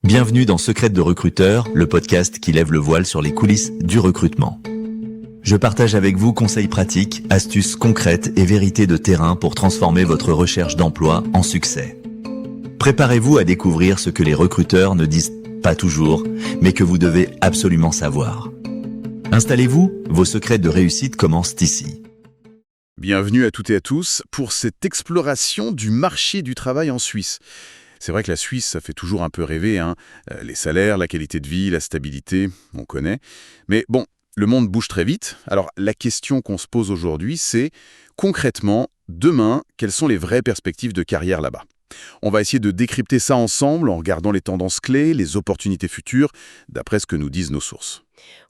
Bienvenue dans Secrètes de recruteur, le podcast qui lève le voile sur les coulisses du recrutement. Je partage avec vous conseils pratiques, astuces concrètes et vérités de terrain pour transformer votre recherche d'emploi en succès. Préparez-vous à découvrir ce que les recruteurs ne disent pas toujours, mais que vous devez absolument savoir. Installez-vous, vos secrets de réussite commencent ici. Bienvenue à toutes et à tous pour cette exploration du marché du travail en Suisse. C'est vrai que la Suisse, ça fait toujours un peu rêver, hein. Les salaires, la qualité de vie, la stabilité, on connaît. Mais bon, le monde bouge très vite. Alors la question qu'on se pose aujourd'hui, c'est concrètement, demain, quelles sont les vraies perspectives de carrière là-bas ? On va essayer de décrypter ça ensemble en regardant les tendances clés, les opportunités futures, d'après ce que nous disent nos sources.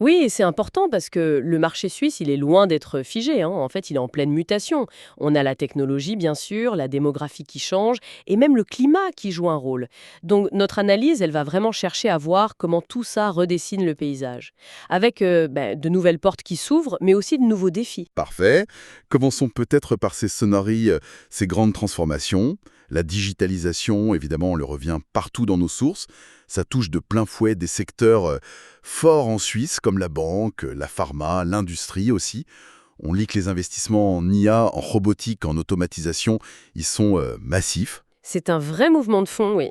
Oui, c'est important parce que le marché suisse, il est loin d'être figé, hein. En fait, il est en pleine mutation. On a la technologie, bien sûr, la démographie qui change et même le climat qui joue un rôle. Donc, notre analyse, elle va vraiment chercher à voir comment tout ça redessine le paysage. Avec de nouvelles portes qui s'ouvrent, mais aussi de nouveaux défis. Parfait. Commençons peut-être par ces scenarii, ces grandes transformations. La digitalisation, évidemment, on le revient partout dans nos sources. Ça touche de plein fouet des secteurs forts en Suisse, comme la banque, la pharma, l'industrie aussi. On lit que les investissements en IA, en robotique, en automatisation, ils sont massifs. C'est un vrai mouvement de fond, oui.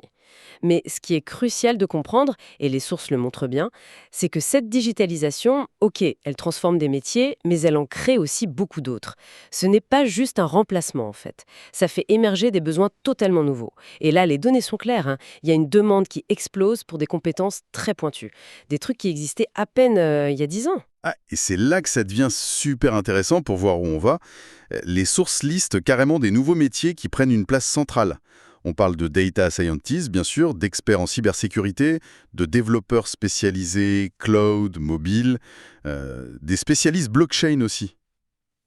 Mais ce qui est crucial de comprendre, et les sources le montrent bien, c'est que cette digitalisation, ok, elle transforme des métiers, mais elle en crée aussi beaucoup d'autres. Ce n'est pas juste un remplacement, en fait. Ça fait émerger des besoins totalement nouveaux. Et là, les données sont claires, hein. Il y a une demande qui explose pour des compétences très pointues. Des trucs qui existaient à peine il y a 10 ans. Ah, et c'est là que ça devient super intéressant pour voir où on va. Les sources listent carrément des nouveaux métiers qui prennent une place centrale. On parle de data scientists, bien sûr, d'experts en cybersécurité, de développeurs spécialisés cloud, mobile, des spécialistes blockchain aussi.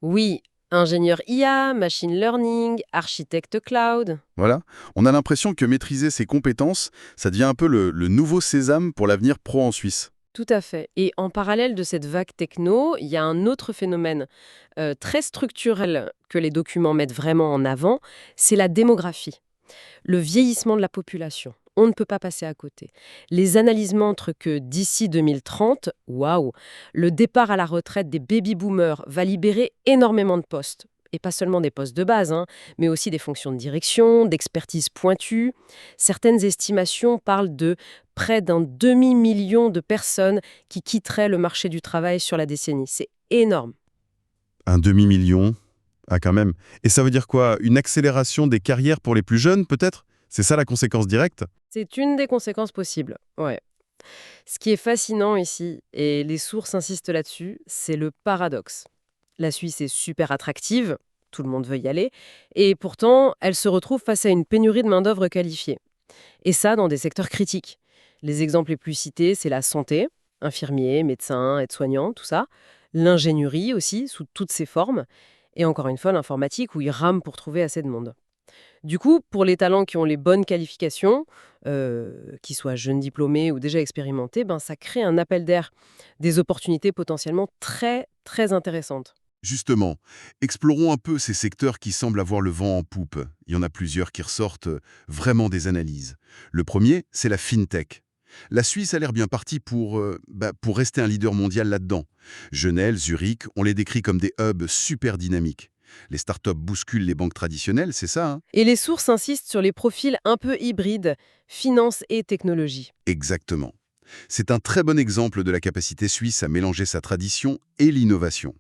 Oui, ingénieur IA, machine learning, architecte cloud. Voilà. On a l'impression que maîtriser ces compétences, ça devient un peu le nouveau sésame pour l'avenir pro en Suisse. Tout à fait. Et en parallèle de cette vague techno, il y a un autre phénomène très structurel que les documents mettent vraiment en avant, c'est la démographie, le vieillissement de la population. On ne peut pas passer à côté. Les analyses montrent que d'ici 2030, waouh, le départ à la retraite des baby-boomers va libérer énormément de postes. Et pas seulement des postes de base, hein, mais aussi des fonctions de direction, d'expertise pointue. Certaines estimations parlent de près d'un demi-million de personnes qui quitteraient le marché du travail sur la décennie. C'est énorme. Un demi-million, ah quand même. Et ça veut dire quoi? Une accélération des carrières pour les plus jeunes, peut-être? C'est ça la conséquence directe? C'est une des conséquences possibles, ouais. Ce qui est fascinant ici, et les sources insistent là-dessus, c'est le paradoxe. La Suisse est super attractive, tout le monde veut y aller, et pourtant, elle se retrouve face à une pénurie de main-d'œuvre qualifiée. Et ça, dans des secteurs critiques. Les exemples les plus cités, c'est la santé, infirmiers, médecins, aides-soignants, tout ça. L'ingénierie aussi, sous toutes ses formes. Et encore une fois, l'informatique, où ils rament pour trouver assez de monde. Du coup, pour les talents qui ont les bonnes qualifications, qu'ils soient jeunes diplômés ou déjà expérimentés, ça crée un appel d'air, des opportunités potentiellement très, très intéressantes. Justement, explorons un peu ces secteurs qui semblent avoir le vent en poupe. Il y en a plusieurs qui ressortent vraiment des analyses. Le premier, c'est la fintech. La Suisse a l'air bien partie pour rester un leader mondial là-dedans. Genève, Zurich, on les décrit comme des hubs super dynamiques. Les startups bousculent les banques traditionnelles, c'est ça, hein? Et les sources insistent sur les profils un peu hybrides, finance et technologie. Exactement. C'est un très bon exemple de la capacité suisse à mélanger sa tradition et l'innovation.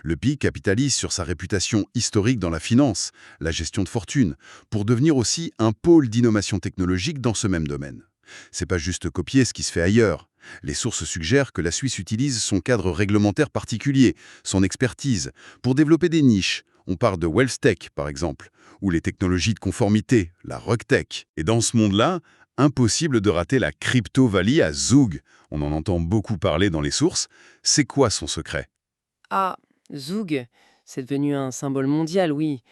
Le PIC capitalise sur sa réputation historique dans la finance, la gestion de fortune, pour devenir aussi un pôle d'innovation technologique dans ce même domaine. C'est pas juste copier ce qui se fait ailleurs. Les sources suggèrent que la Suisse utilise son cadre réglementaire particulier, son expertise, pour développer des niches. On parle de WealthTech, par exemple, ou les technologies de conformité, la RugTech. Et dans ce monde-là, impossible de rater la Crypto Valley à Zug. On en entend beaucoup parler dans les sources. C'est quoi son secret? Ah, Zug, c'est devenu un symbole mondial, oui.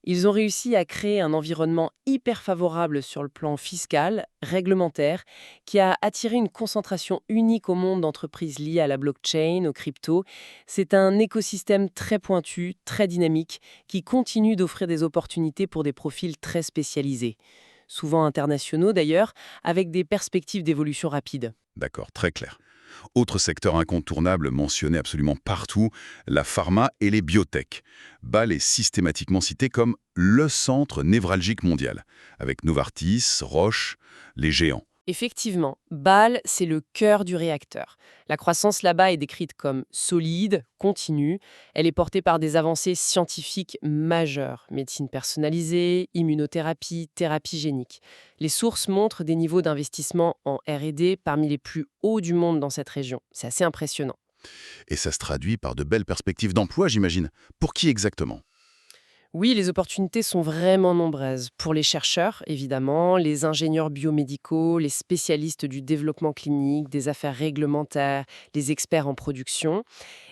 Ils ont réussi à créer un environnement hyper favorable sur le plan fiscal, réglementaire, qui a attiré une concentration unique au monde d'entreprises liées à la blockchain, aux cryptos. C'est un écosystème très pointu, très dynamique, qui continue d'offrir des opportunités pour des profils très spécialisés. souvent internationaux d'ailleurs, avec des perspectives d'évolution rapide. D'accord, très clair. Autre secteur incontournable mentionné absolument partout, la pharma et les biotech. Bâle est systématiquement cité comme le centre névralgique mondial, avec Novartis, Roche, les géants. Effectivement, Bâle, c'est le cœur du réacteur. La croissance là-bas est décrite comme solide, continue. Elle est portée par des avancées scientifiques majeures. Médecine personnalisée, immunothérapie, thérapie génique. Les sources montrent des niveaux d'investissement en R&D parmi les plus hauts du monde dans cette région. C'est assez impressionnant. Et ça se traduit par de belles perspectives d'emploi, j'imagine. Pour qui exactement? Oui, les opportunités sont vraiment nombreuses. Pour les chercheurs, évidemment, les ingénieurs biomédicaux, les spécialistes du développement clinique, des affaires réglementaires, les experts en production.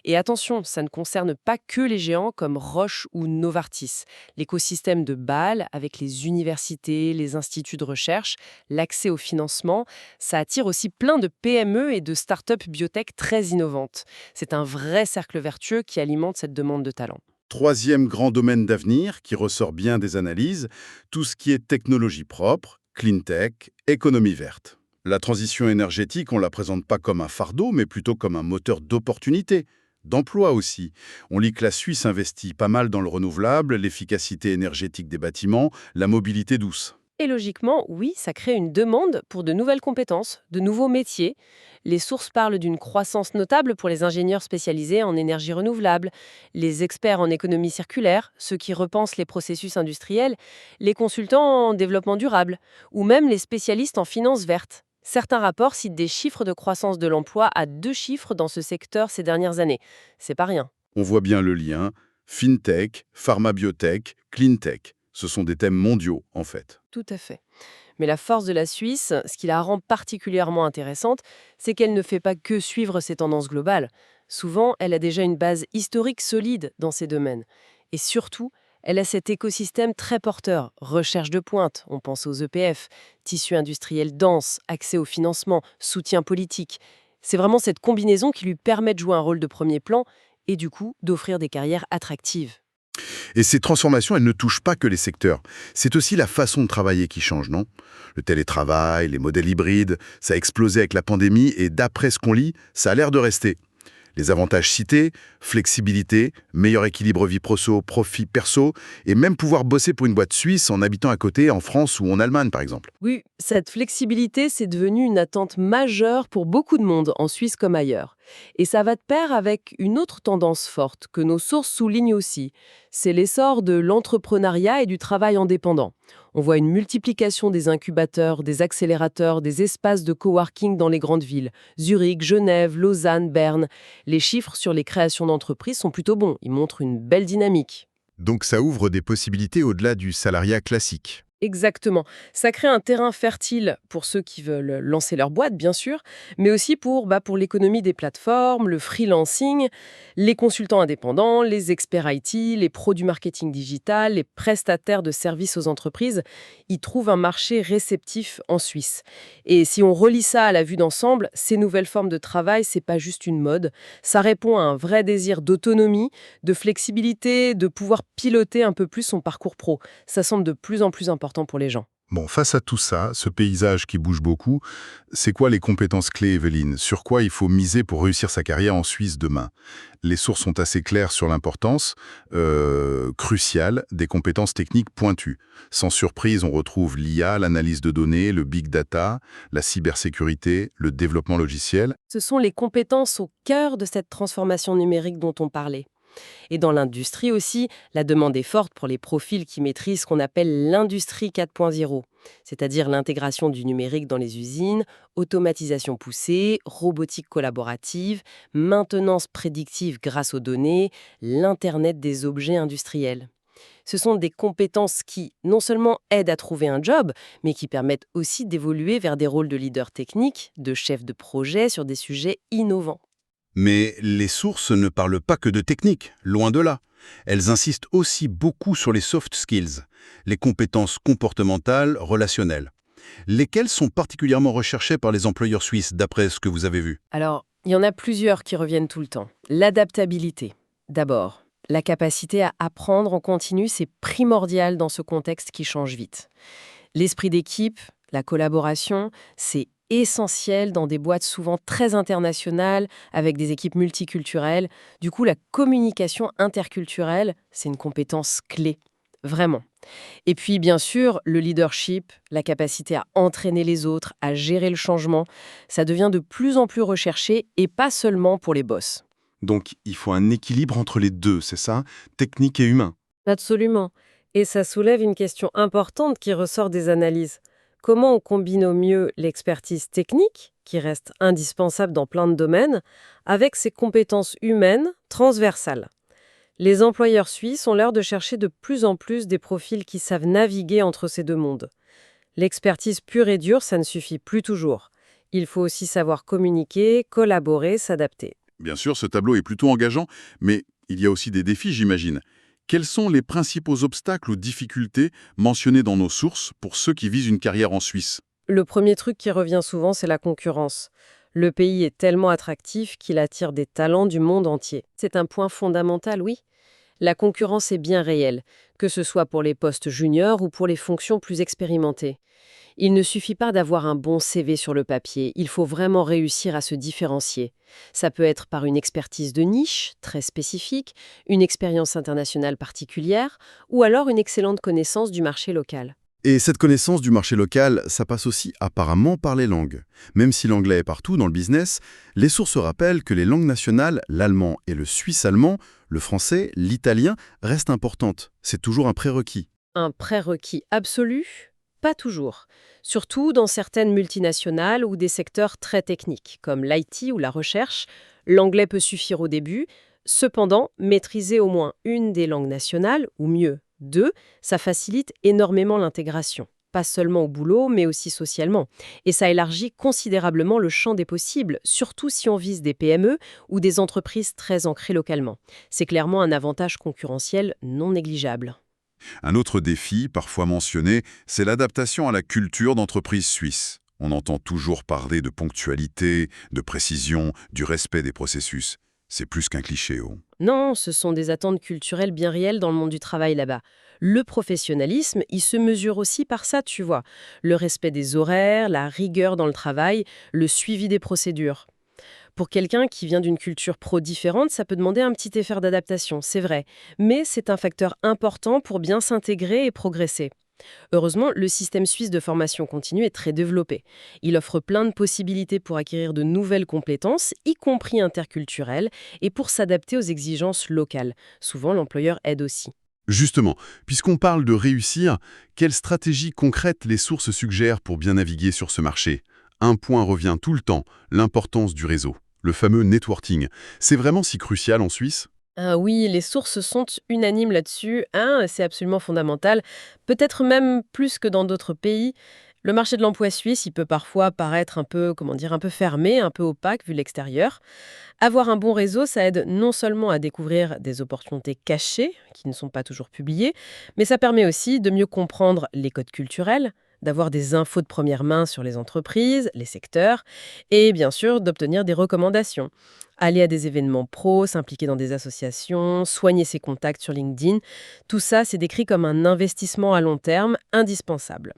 Et attention, ça ne concerne pas que les géants comme Roche ou Novartis. L'écosystème de Bâle, avec les universités, les instituts de recherche, l'accès au financement, ça attire aussi plein de PME et de start-up biotech très innovantes. C'est un vrai cercle vertueux qui alimente cette demande de talent. Troisième grand domaine d'avenir qui ressort bien des analyses, tout ce qui est technologie propre, clean tech, économie verte. La transition énergétique, on ne la présente pas comme un fardeau, mais plutôt comme un moteur d'opportunité, d'emploi aussi. On lit que la Suisse investit pas mal dans le renouvelable, l'efficacité énergétique des bâtiments, la mobilité douce. Et logiquement, oui, ça crée une demande pour de nouvelles compétences, de nouveaux métiers. Les sources parlent d'une croissance notable pour les ingénieurs spécialisés en énergie renouvelable, les experts en économie circulaire, ceux qui repensent les processus industriels, les consultants en développement durable, ou même les spécialistes en finances vertes. Certains rapports citent des chiffres de croissance de l'emploi à 2 chiffres dans ce secteur ces dernières années. C'est pas rien. On voit bien le lien, fintech, pharma-biotech, clean tech. Ce sont des thèmes mondiaux, en fait. Tout à fait. Mais la force de la Suisse, ce qui la rend particulièrement intéressante, c'est qu'elle ne fait pas que suivre ces tendances globales. Souvent, elle a déjà une base historique solide dans ces domaines. Et surtout, elle a cet écosystème très porteur, recherche de pointe, on pense aux EPF, tissu industriel dense, accès au financement, soutien politique. C'est vraiment cette combinaison qui lui permet de jouer un rôle de premier plan et du coup d'offrir des carrières attractives. Et ces transformations, elles ne touchent pas que les secteurs. C'est aussi la façon de travailler qui change, non? Le télétravail, les modèles hybrides, ça a explosé avec la pandémie et d'après ce qu'on lit, ça a l'air de rester. Les avantages cités, flexibilité, meilleur équilibre vie proso, profit perso, et même pouvoir bosser pour une boîte suisse en habitant à côté, en France ou en Allemagne par exemple. Oui, cette flexibilité, c'est devenu une attente majeure pour beaucoup de monde, en Suisse comme ailleurs. Et ça va de pair avec une autre tendance forte que nos sources soulignent aussi. C'est l'essor de l'entrepreneuriat et du travail indépendant. On voit une multiplication des incubateurs, des accélérateurs, des espaces de coworking dans les grandes villes. Zurich, Genève, Lausanne, Berne. Les chiffres sur les créations d'entreprises sont plutôt bons. Ils montrent une belle dynamique. Donc ça ouvre des possibilités au-delà du salariat classique. Exactement. Ça crée un terrain fertile pour ceux qui veulent lancer leur boîte, bien sûr, mais aussi pour l'économie des plateformes, le freelancing, les consultants indépendants, les experts IT, les pros du marketing digital, les prestataires de services aux entreprises. Ils trouvent un marché réceptif en Suisse. Et si on relie ça à la vue d'ensemble, ces nouvelles formes de travail, c'est pas juste une mode. Ça répond à un vrai désir d'autonomie, de flexibilité, de pouvoir piloter un peu plus son parcours pro. Ça semble de plus en plus important pour les gens. Bon, face à tout ça, ce paysage qui bouge beaucoup, c'est quoi les compétences clés, Evelyne? Sur quoi il faut miser pour réussir sa carrière en Suisse demain? Les sources sont assez claires sur l'importance cruciale des compétences techniques pointues. Sans surprise, on retrouve l'IA, l'analyse de données, le big data, la cybersécurité, le développement logiciel. Ce sont les compétences au cœur de cette transformation numérique dont on parlait. Et dans l'industrie aussi, la demande est forte pour les profils qui maîtrisent ce qu'on appelle l'industrie 4.0, c'est-à-dire l'intégration du numérique dans les usines, automatisation poussée, robotique collaborative, maintenance prédictive grâce aux données, l'Internet des objets industriels. Ce sont des compétences qui, non seulement aident à trouver un job, mais qui permettent aussi d'évoluer vers des rôles de leader technique, de chef de projet sur des sujets innovants. Mais les sources ne parlent pas que de technique, loin de là. Elles insistent aussi beaucoup sur les soft skills, les compétences comportementales, relationnelles. Lesquelles sont particulièrement recherchées par les employeurs suisses, d'après ce que vous avez vu? Alors, il y en a plusieurs qui reviennent tout le temps. L'adaptabilité. D'abord, la capacité à apprendre en continu, c'est primordial dans ce contexte qui change vite. L'esprit d'équipe, la collaboration, c'est essentiel dans des boîtes souvent très internationales, avec des équipes multiculturelles. Du coup, la communication interculturelle, c'est une compétence clé, vraiment. Et puis, bien sûr, le leadership, la capacité à entraîner les autres, à gérer le changement, ça devient de plus en plus recherché et pas seulement pour les boss. Donc, il faut un équilibre entre les deux, c'est ça? Technique et humain. Absolument. Et ça soulève une question importante qui ressort des analyses. Comment on combine au mieux l'expertise technique, qui reste indispensable dans plein de domaines, avec ses compétences humaines transversales? Les employeurs suisses ont l'air de chercher de plus en plus des profils qui savent naviguer entre ces deux mondes. L'expertise pure et dure, ça ne suffit plus toujours. Il faut aussi savoir communiquer, collaborer, s'adapter. Bien sûr, ce tableau est plutôt engageant, mais il y a aussi des défis, j'imagine. Quels sont les principaux obstacles ou difficultés mentionnés dans nos sources pour ceux qui visent une carrière en Suisse? Le premier truc qui revient souvent, c'est la concurrence. Le pays est tellement attractif qu'il attire des talents du monde entier. C'est un point fondamental, oui. La concurrence est bien réelle, que ce soit pour les postes juniors ou pour les fonctions plus expérimentées. Il ne suffit pas d'avoir un bon CV sur le papier, il faut vraiment réussir à se différencier. Ça peut être par une expertise de niche, très spécifique, une expérience internationale particulière, ou alors une excellente connaissance du marché local. Et cette connaissance du marché local, ça passe aussi apparemment par les langues. Même si l'anglais est partout dans le business, les sources rappellent que les langues nationales, l'allemand et le suisse-allemand, le français, l'italien, restent importantes. C'est toujours un prérequis. Un prérequis absolu? Pas toujours. Surtout dans certaines multinationales ou des secteurs très techniques, comme l'IT ou la recherche, l'anglais peut suffire au début. Cependant, maîtriser au moins une des langues nationales, ou mieux, deux, ça facilite énormément l'intégration. Pas seulement au boulot, mais aussi socialement. Et ça élargit considérablement le champ des possibles, surtout si on vise des PME ou des entreprises très ancrées localement. C'est clairement un avantage concurrentiel non négligeable. Un autre défi, parfois mentionné, c'est l'adaptation à la culture d'entreprise suisse. On entend toujours parler de ponctualité, de précision, du respect des processus. C'est plus qu'un cliché, oh. Non, ce sont des attentes culturelles bien réelles dans le monde du travail là-bas. Le professionnalisme, il se mesure aussi par ça, tu vois. Le respect des horaires, la rigueur dans le travail, le suivi des procédures. Pour quelqu'un qui vient d'une culture pro différente, ça peut demander un petit effort d'adaptation, c'est vrai. Mais c'est un facteur important pour bien s'intégrer et progresser. Heureusement, le système suisse de formation continue est très développé. Il offre plein de possibilités pour acquérir de nouvelles compétences, y compris interculturelles, et pour s'adapter aux exigences locales. Souvent, l'employeur aide aussi. Justement, puisqu'on parle de réussir, quelle stratégie concrète les sources suggèrent pour bien naviguer sur ce marché? Un point revient tout le temps, l'importance du réseau, le fameux networking. C'est vraiment si crucial en Suisse? Ah oui, les sources sont unanimes là-dessus. C'est absolument fondamental. Peut-être même plus que dans d'autres pays. Le marché de l'emploi suisse, il peut parfois paraître un peu, comment dire, un peu fermé, un peu opaque vu l'extérieur. Avoir un bon réseau, ça aide non seulement à découvrir des opportunités cachées, qui ne sont pas toujours publiées, mais ça permet aussi de mieux comprendre les codes culturels, d'avoir des infos de première main sur les entreprises, les secteurs, et bien sûr d'obtenir des recommandations. Aller à des événements pro, s'impliquer dans des associations, soigner ses contacts sur LinkedIn, tout ça, c'est décrit comme un investissement à long terme indispensable.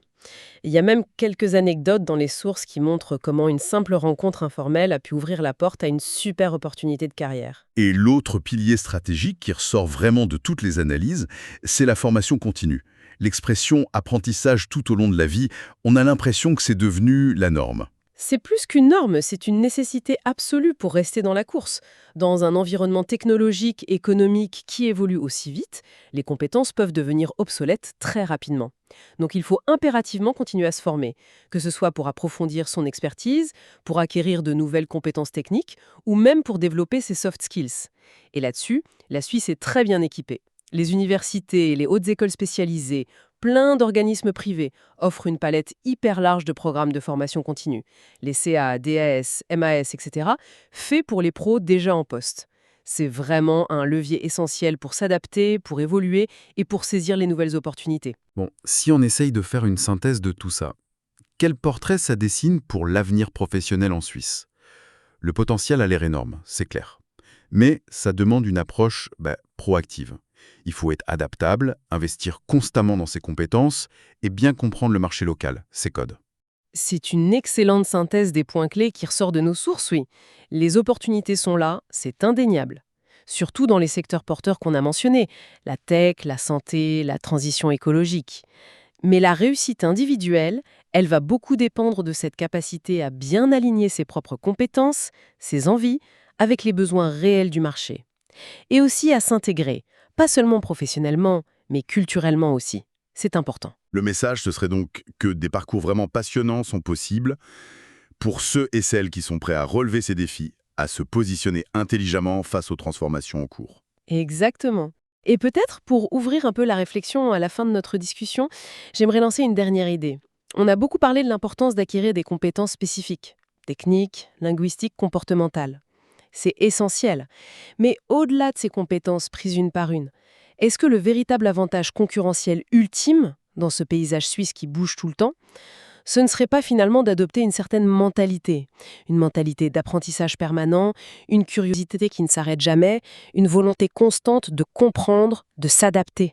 Il y a même quelques anecdotes dans les sources qui montrent comment une simple rencontre informelle a pu ouvrir la porte à une super opportunité de carrière. Et l'autre pilier stratégique qui ressort vraiment de toutes les analyses, c'est la formation continue. L'expression « apprentissage tout au long de la vie », on a l'impression que c'est devenu la norme. C'est plus qu'une norme, c'est une nécessité absolue pour rester dans la course. Dans un environnement technologique, économique qui évolue aussi vite, les compétences peuvent devenir obsolètes très rapidement. Donc il faut impérativement continuer à se former, que ce soit pour approfondir son expertise, pour acquérir de nouvelles compétences techniques, ou même pour développer ses soft skills. Et là-dessus, la Suisse est très bien équipée. Les universités, les hautes écoles spécialisées, plein d'organismes privés offrent une palette hyper large de programmes de formation continue. Les CA, DAS, MAS, etc., faits pour les pros déjà en poste. C'est vraiment un levier essentiel pour s'adapter, pour évoluer et pour saisir les nouvelles opportunités. Bon, si on essaye de faire une synthèse de tout ça, quel portrait ça dessine pour l'avenir professionnel en Suisse? Le potentiel a l'air énorme, c'est clair. Mais ça demande une approche proactive. Il faut être adaptable, investir constamment dans ses compétences et bien comprendre le marché local, ses codes. C'est une excellente synthèse des points clés qui ressort de nos sources, oui. Les opportunités sont là, c'est indéniable. Surtout dans les secteurs porteurs qu'on a mentionnés, la tech, la santé, la transition écologique. Mais la réussite individuelle, elle va beaucoup dépendre de cette capacité à bien aligner ses propres compétences, ses envies, avec les besoins réels du marché. Et aussi à s'intégrer, pas seulement professionnellement, mais culturellement aussi. C'est important. Le message, ce serait donc que des parcours vraiment passionnants sont possibles pour ceux et celles qui sont prêts à relever ces défis, à se positionner intelligemment face aux transformations en cours. Exactement. Et peut-être, pour ouvrir un peu la réflexion à la fin de notre discussion, j'aimerais lancer une dernière idée. On a beaucoup parlé de l'importance d'acquérir des compétences spécifiques, techniques, linguistiques, comportementales. C'est essentiel. Mais au-delà de ces compétences prises une par une, est-ce que le véritable avantage concurrentiel ultime, dans ce paysage suisse qui bouge tout le temps, ce ne serait pas finalement d'adopter une certaine mentalité, une mentalité d'apprentissage permanent, une curiosité qui ne s'arrête jamais, une volonté constante de comprendre, de s'adapter.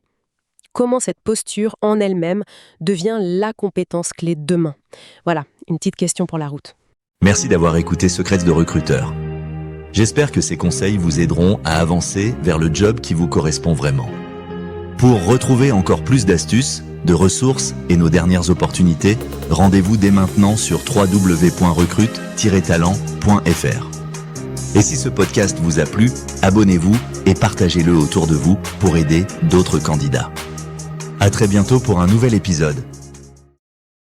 Comment cette posture en elle-même devient la compétence clé de demain? Voilà, une petite question pour la route. Merci d'avoir écouté Secrets de recruteur. J'espère que ces conseils vous aideront à avancer vers le job qui vous correspond vraiment. Pour retrouver encore plus d'astuces, de ressources et nos dernières opportunités, rendez-vous dès maintenant sur www.recrute-talent.fr. Et si ce podcast vous a plu, abonnez-vous et partagez-le autour de vous pour aider d'autres candidats. À très bientôt pour un nouvel épisode.